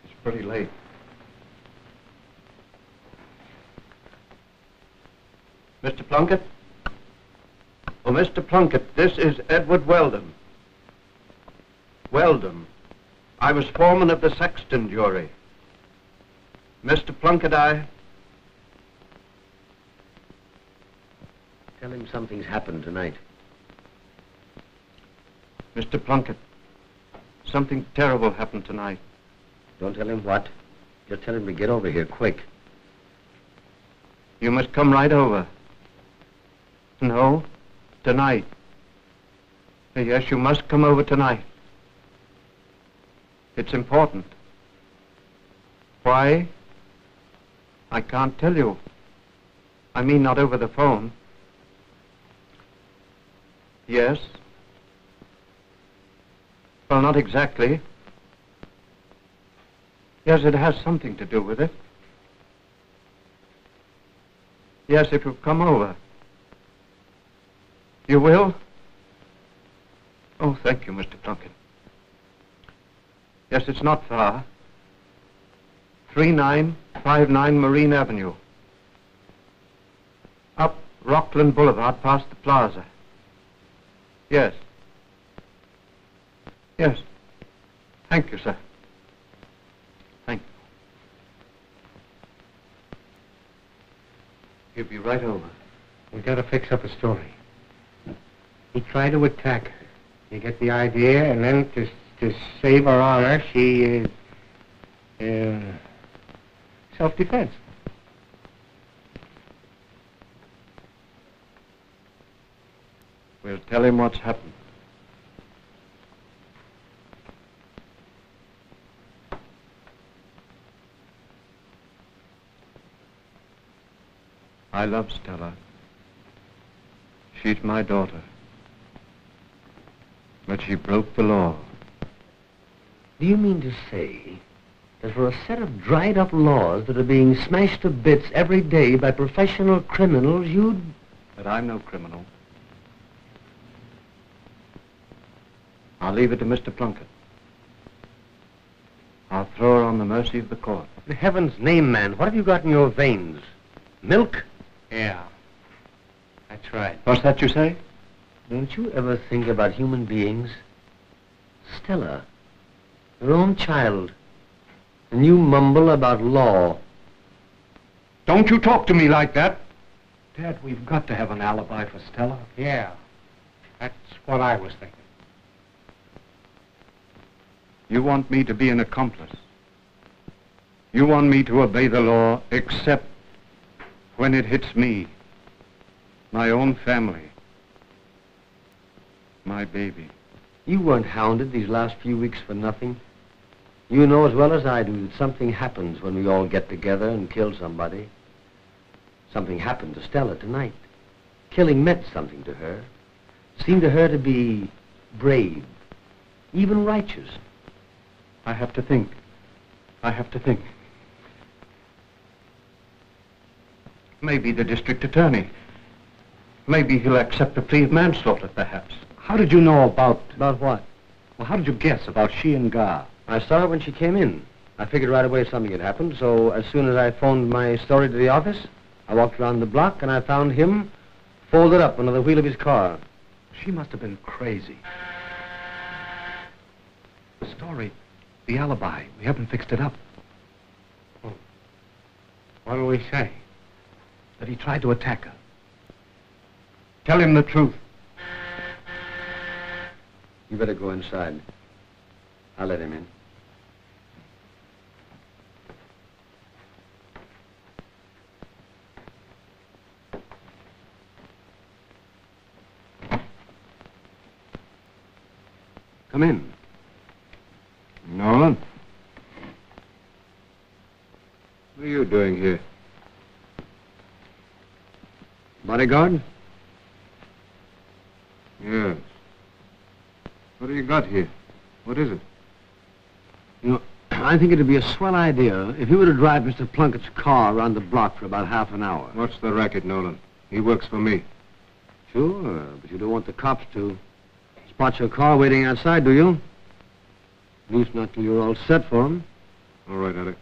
It's pretty late. Mr. Plunkett? Oh, Mr. Plunkett, this is Edward Weldon. Weldon. I was foreman of the Sexton jury. Mr. Plunkett, Tell him something's happened tonight. Mr. Plunkett, something terrible happened tonight. Don't tell him what. Just tell him to get over here, quick. You must come right over. No, tonight. Yes, you must come over tonight. It's important. Why? I can't tell you. I mean, not over the phone. Yes. Well, not exactly. Yes, it has something to do with it. Yes, if you'll come over. You will? Oh, thank you, Mr. Plunkett. Yes, it's not far. 3959 Marine Avenue. Up Rockland Boulevard past the plaza. Yes. Yes. Thank you, sir. Thank you. He'll be right over. We gotta fix up a story. He tried to attack her. You get the idea, and then to save her honor, she self-defense. We'll tell him what's happened. I love Stella. She's my daughter. But she broke the law. Do you mean to say that for a set of dried-up laws that are being smashed to bits every day by professional criminals, you'd... But I'm no criminal. I'll leave it to Mr. Plunkett. I'll throw her on the mercy of the court. In heaven's name, man, what have you got in your veins? Milk? Yeah. That's right. What's that you say? Don't you ever think about human beings? Stella, your own child. And you mumble about law. Don't you talk to me like that. Dad, we've got to have an alibi for Stella. Yeah. That's what I was thinking. You want me to be an accomplice. You want me to obey the law, except when it hits me, my own family, my baby. You weren't hounded these last few weeks for nothing. You know as well as I do that something happens when we all get together and kill somebody. Something happened to Stella tonight. Killing meant something to her. Seemed to her to be brave, even righteous. I have to think. I have to think. Maybe the district attorney. Maybe he'll accept a plea of manslaughter, perhaps. How did you know about... About what? Well, how did you guess about she and Gar? I saw her when she came in. I figured right away something had happened, so as soon as I phoned my story to the office, I walked around the block and I found him folded up under the wheel of his car. She must have been crazy. The story, the alibi, we haven't fixed it up. Oh. What do we say? That he tried to attack her. Tell him the truth. You better go inside. I'll let him in. Come in. Nolan? What are you doing here? Bodyguard? Yes. What have you got here? What is it? You know, I think it'd be a swell idea if you were to drive Mr. Plunkett's car around the block for about half an hour. What's the racket, Nolan? He works for me. Sure, but you don't want the cops to spot your car waiting outside, do you? At least not till you're all set for them. All right, Alec.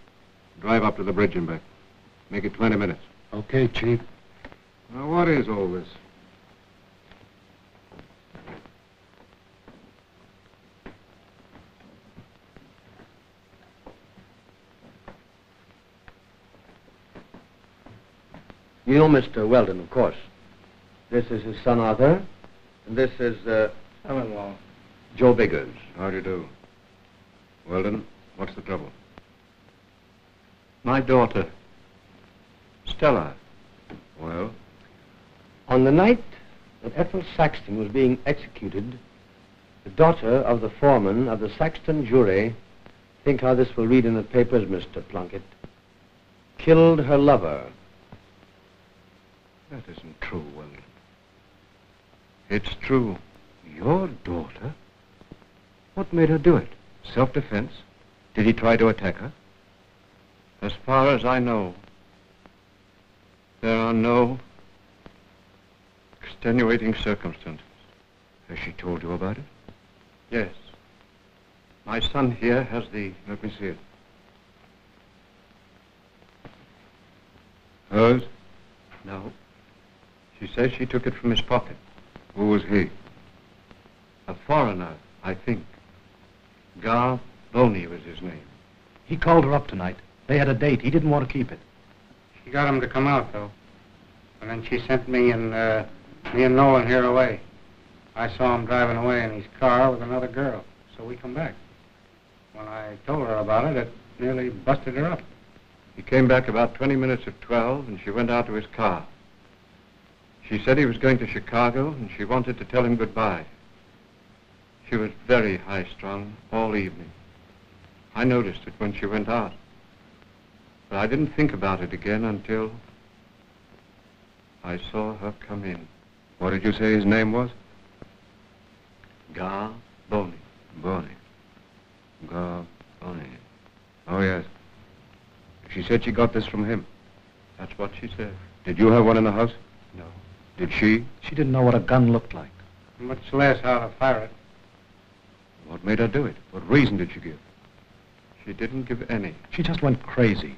Drive up to the bridge and back. Make it 20 minutes. Okay, Chief. Now, what is all this? You know Mr. Weldon, of course. This is his son, Arthur. And this is, Son-in-law. Joe Biggers. How do you do? Weldon, what's the trouble? My daughter, Stella. Well? On the night that Ethel Saxton was being executed, the daughter of the foreman of the Saxton jury, think how this will read in the papers, Mr. Plunkett, killed her lover. That isn't true, Weldon. It's true. Your daughter? What made her do it? Self-defense? Did he try to attack her? As far as I know, there are no extenuating circumstances. Has she told you about it? Yes. My son here has the... Let me see it. Hers? No. She says she took it from his pocket. Who was he? A foreigner, I think. Gar Boney was his name. He called her up tonight. They had a date. He didn't want to keep it. She got him to come out, though. And then she sent me and Nolan here away. I saw him driving away in his car with another girl, so we come back. When I told her about it, it nearly busted her up. He came back about 20 minutes of 12, and she went out to his car. She said he was going to Chicago, and she wanted to tell him goodbye. She was very high-strung all evening. I noticed it when she went out. But I didn't think about it again until I saw her come in. What did you say his name was? Gar Boney. Boney. Gar Boney. Oh, yes. She said she got this from him. That's what she said. Did you have one in the house? No. Did she? She didn't know what a gun looked like. Much less how to fire it. What made her do it? What reason did she give? She didn't give any. She just went crazy.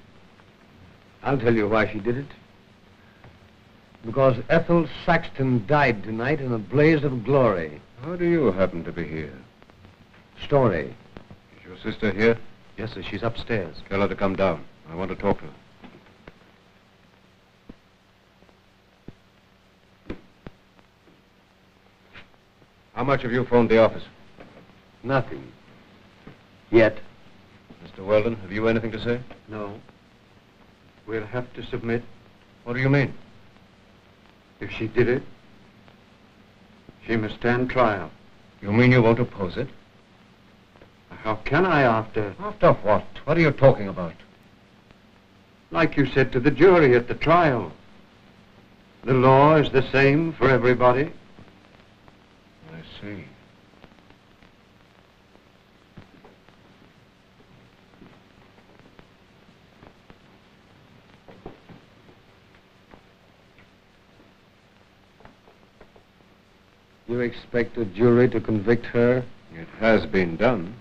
I'll tell you why she did it. Because Ethel Saxton died tonight in a blaze of glory. How do you happen to be here? Story. Is your sister here? Yes, sir. She's upstairs. Tell her to come down. I want to talk to her. How much have you phoned the office? Nothing. Yet. Mr. Weldon, have you anything to say? No. We'll have to submit. What do you mean? If she did it, she must stand trial. You mean you won't oppose it? How can I after... After what? What are you talking about? Like you said to the jury at the trial. The law is the same for everybody. I see. You expect the jury to convict her? It has been done.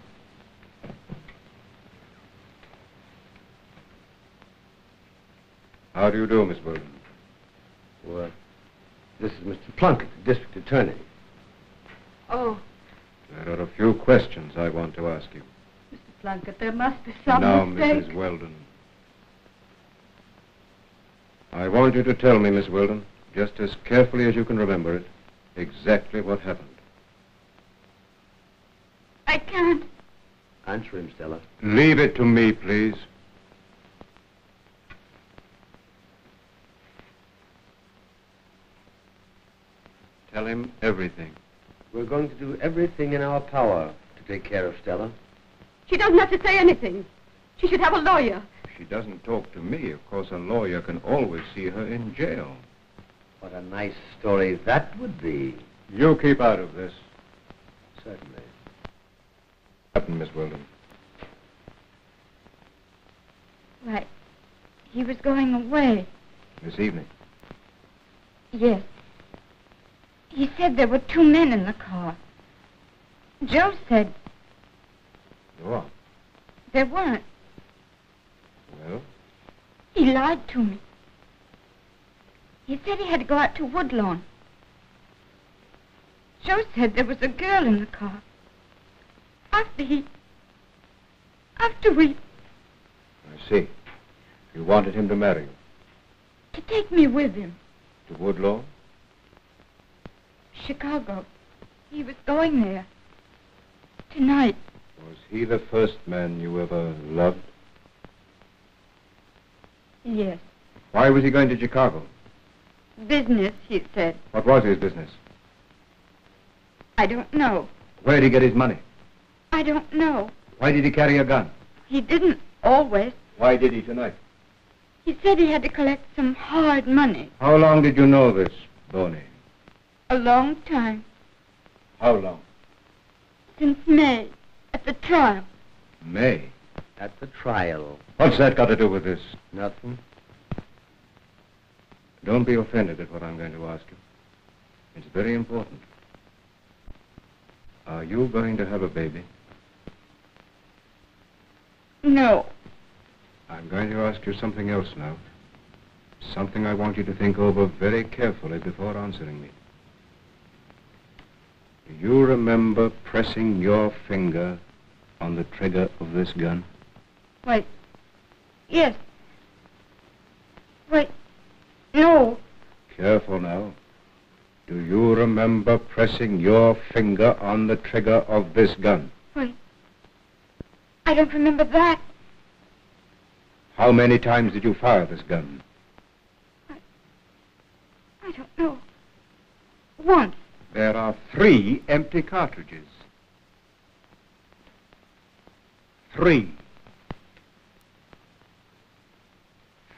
How do you do, Miss Weldon? Well, this is Mr. Plunkett, the district attorney. Oh, There are a few questions I want to ask you. Mr. Plunkett, there must be some Now, mistake. Mrs. Weldon. I want you to tell me, Miss Weldon, just as carefully as you can remember it, exactly what happened. I can't. Answer him, Stella. Leave it to me, please. Tell him everything. We're going to do everything in our power to take care of Stella. She doesn't have to say anything. She should have a lawyer. She doesn't talk to me. Of course, a lawyer can always see her in jail. What a nice story that would be. You keep out of this. Certainly. What happened, Miss Weldon? Why, he was going away. This evening. Yes. He said there were 2 men in the car. Joe said What? there weren't. Well? He lied to me. He said he had to go out to Woodlawn. Joe said there was a girl in the car. After we... I see. You wanted him to marry you. To take me with him. To Woodlawn? Chicago. He was going there. Tonight. Was he the first man you ever loved? Yes. Why was he going to Chicago? Business, he said. What was his business? I don't know. Where did he get his money? I don't know. Why did he carry a gun? He didn't always. Why did he tonight? He said he had to collect some hard money. How long did you know this, Boney? A long time. How long? Since May, at the trial. May. At the trial. What's that got to do with this? Nothing. Don't be offended at what I'm going to ask you. It's very important. Are you going to have a baby? No. I'm going to ask you something else now. Something I want you to think over very carefully before answering me. Do you remember pressing your finger on the trigger of this gun? Wait. Yes. Wait. No. Careful now. Do you remember pressing your finger on the trigger of this gun? Wait. I don't remember that. How many times did you fire this gun? I don't know. Once. There are 3 empty cartridges. 3.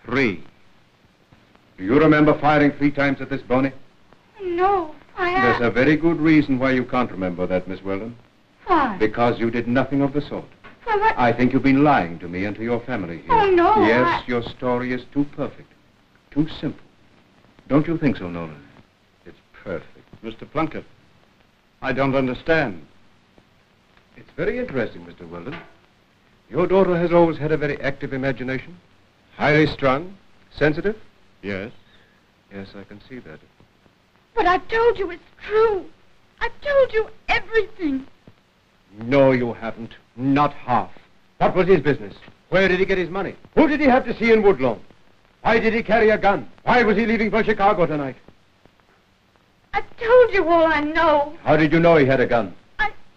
3. Do you remember firing 3 times at this Boney? No, There's a very good reason why you can't remember that, Miss Weldon. Why? Because you did nothing of the sort. Why, what? I think you've been lying to me and to your family here. Oh, no, Yes, your story is too perfect. Too simple. Don't you think so, Nolan? It's perfect. Mr. Plunkett, I don't understand. It's very interesting, Mr. Weldon. Your daughter has always had a very active imagination. Highly strung. Sensitive? Yes. Yes, I can see that. But I've told you it's true. I've told you everything. No, you haven't. Not half. What was his business? Where did he get his money? Who did he have to see in Woodlawn? Why did he carry a gun? Why was he leaving for Chicago tonight? I've told you all I know. How did you know he had a gun?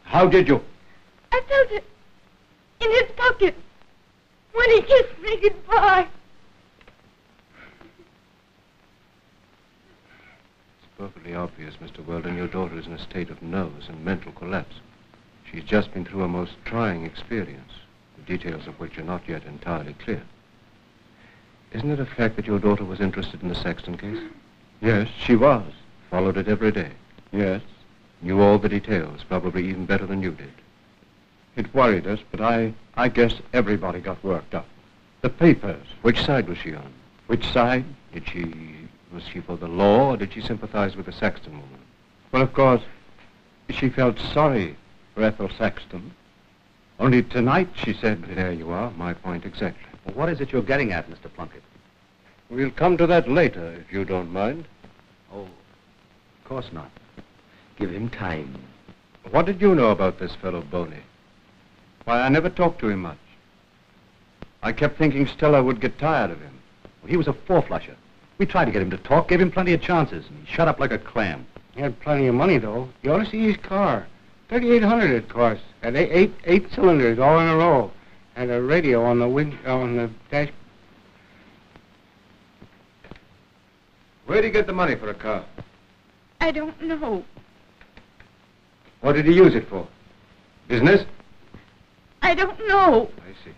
How did you? I felt it in his pocket when he kissed me goodbye. It's perfectly obvious, Mr. Weldon, your daughter is in a state of nervous and mental collapse. She's just been through a most trying experience, the details of which are not yet entirely clear. Isn't it a fact that your daughter was interested in the Saxton case? Yes, she was. Followed it every day? Yes. Knew all the details, probably even better than you did. It worried us, but I guess everybody got worked up. The papers. Which side was she on? Which side? Was she for the law, or did she sympathize with the Saxton woman? Well, of course, she felt sorry for Ethel Saxton. Only tonight, she said... There you are, my point exactly. Well, what is it you're getting at, Mr. Plunkett? We'll come to that later, if you don't mind. Oh, of course not. Give him time. What did you know about this fellow Boney? Why, I never talked to him much. I kept thinking Stella would get tired of him. Well, he was a four-flusher. We tried to get him to talk, gave him plenty of chances, and he shut up like a clam. He had plenty of money, though. You ought to see his car. $3,800 it cost. Had eight cylinders all in a row. Had a radio on the dash. Where'd he get the money for a car? I don't know. What did he use it for? Business? I don't know. I see.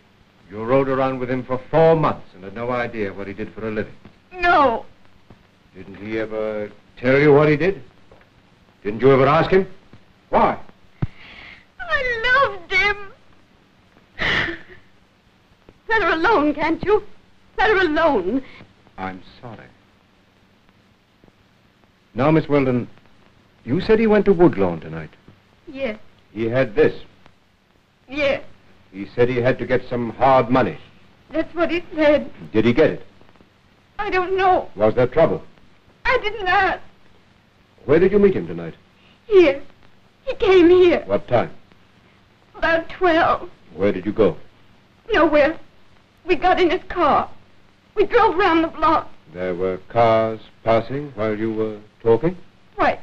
You rode around with him for 4 months and had no idea what he did for a living. No. Didn't he ever tell you what he did? Didn't you ever ask him? Why? I loved him. Let her alone, can't you? Let her alone. I'm sorry. Now, Miss Weldon, you said he went to Woodlawn tonight. Yes. He had this. Yes. He said he had to get some hard money. That's what he said. Did he get it? I don't know. Was there trouble? I didn't ask. Where did you meet him tonight? Here. He came here. What time? About 12. Where did you go? Nowhere. We got in his car. We drove round the block. There were cars passing while you were talking? Why?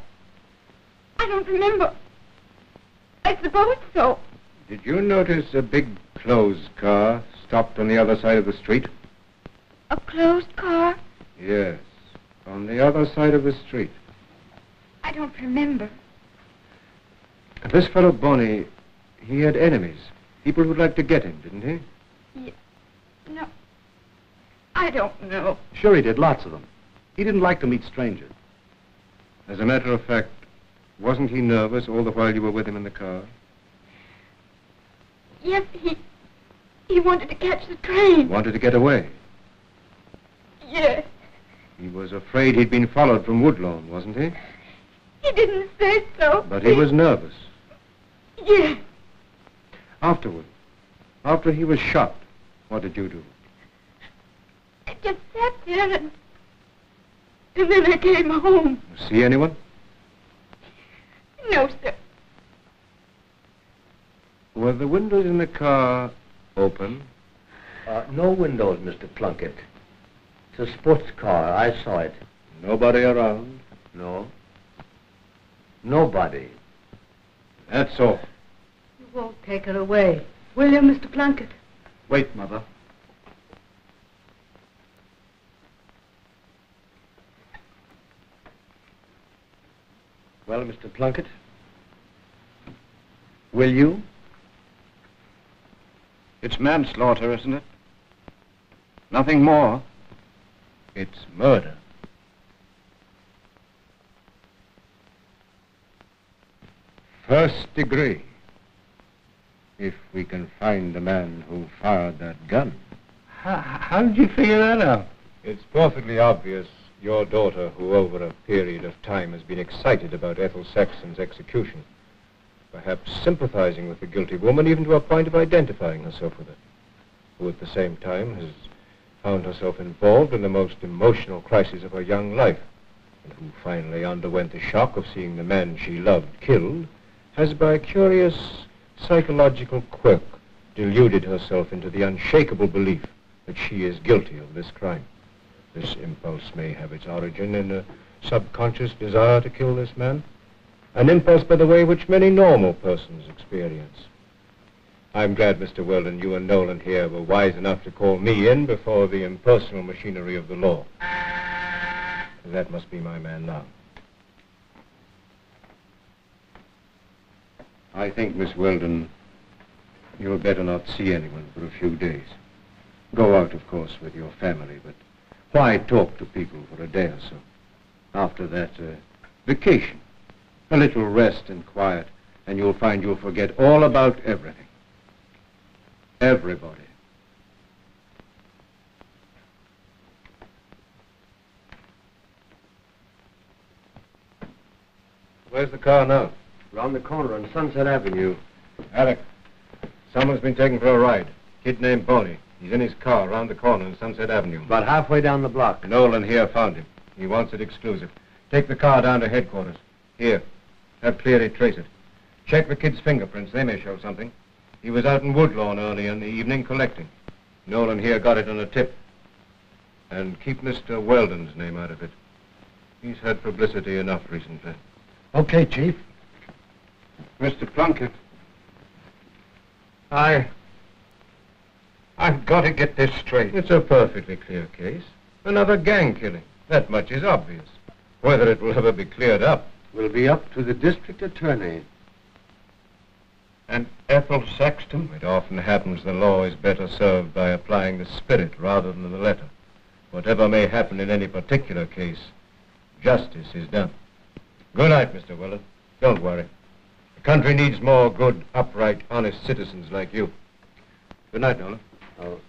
I don't remember. I suppose so. Did you notice a big closed car stopped on the other side of the street? A closed car? Yes, on the other side of the street. I don't remember. This fellow Bonnie, he had enemies. People who'd like to get him, didn't he? No. I don't know. Sure he did, lots of them. He didn't like to meet strangers. As a matter of fact, wasn't he nervous all the while you were with him in the car? Yes, he wanted to catch the train. Wanted to get away? Yes. He was afraid he'd been followed from Woodlawn, wasn't he? He didn't say so. But he was nervous. Yes. Afterward, after he was shot, what did you do? I just sat there and then I came home. See anyone? No, sir. Were the windows in the car open? No windows, Mr. Plunkett. It's a sports car. I saw it. Nobody around? No. Nobody. That's all. You won't take her away, will you, Mr. Plunkett? Wait, Mother. Well, Mr. Plunkett, will you? It's manslaughter, isn't it? Nothing more. It's murder. First degree. If we can find the man who fired that gun. How did you figure that out? It's perfectly obvious your daughter, who over a period of time has been excited about Ethel Saxton's execution, perhaps sympathizing with the guilty woman even to a point of identifying herself with her, who at the same time has found herself involved in the most emotional crisis of her young life, and who finally underwent the shock of seeing the man she loved killed, has by a curious psychological quirk deluded herself into the unshakable belief that she is guilty of this crime. This impulse may have its origin in a subconscious desire to kill this man, an impulse, by the way, which many normal persons experience. I'm glad, Mr. Weldon, you and Nolan here were wise enough to call me in before the impersonal machinery of the law. That must be my man now. I think, Miss Weldon, you'll better not see anyone for a few days. Go out, of course, with your family, but why talk to people for a day or so? After that, vacation. A little rest and quiet, and you'll find you'll forget all about everything. Everybody. Where's the car now? Round the corner on Sunset Avenue. Alec, someone's been taken for a ride. Kid named Bonnie. He's in his car around the corner on Sunset Avenue. About halfway down the block. Nolan here found him. He wants it exclusive. Take the car down to headquarters. Here. Have Cleary trace it. Check the kid's fingerprints. They may show something. He was out in Woodlawn early in the evening collecting. Nolan here got it on a tip. And keep Mr. Weldon's name out of it. He's had publicity enough recently. Okay, Chief. Mr. Plunkett. I've got to get this straight. It's a perfectly clear case. Another gang killing. That much is obvious. Whether it will ever be cleared up Will be up to the district attorney. And Ethel Sexton? It often happens the law is better served by applying the spirit rather than the letter. Whatever may happen in any particular case, justice is done. Good night, Mr. Willard. Don't worry. The country needs more good, upright, honest citizens like you. Good night, Nolan. Oh.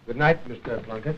Good night, Mr. Plunkett.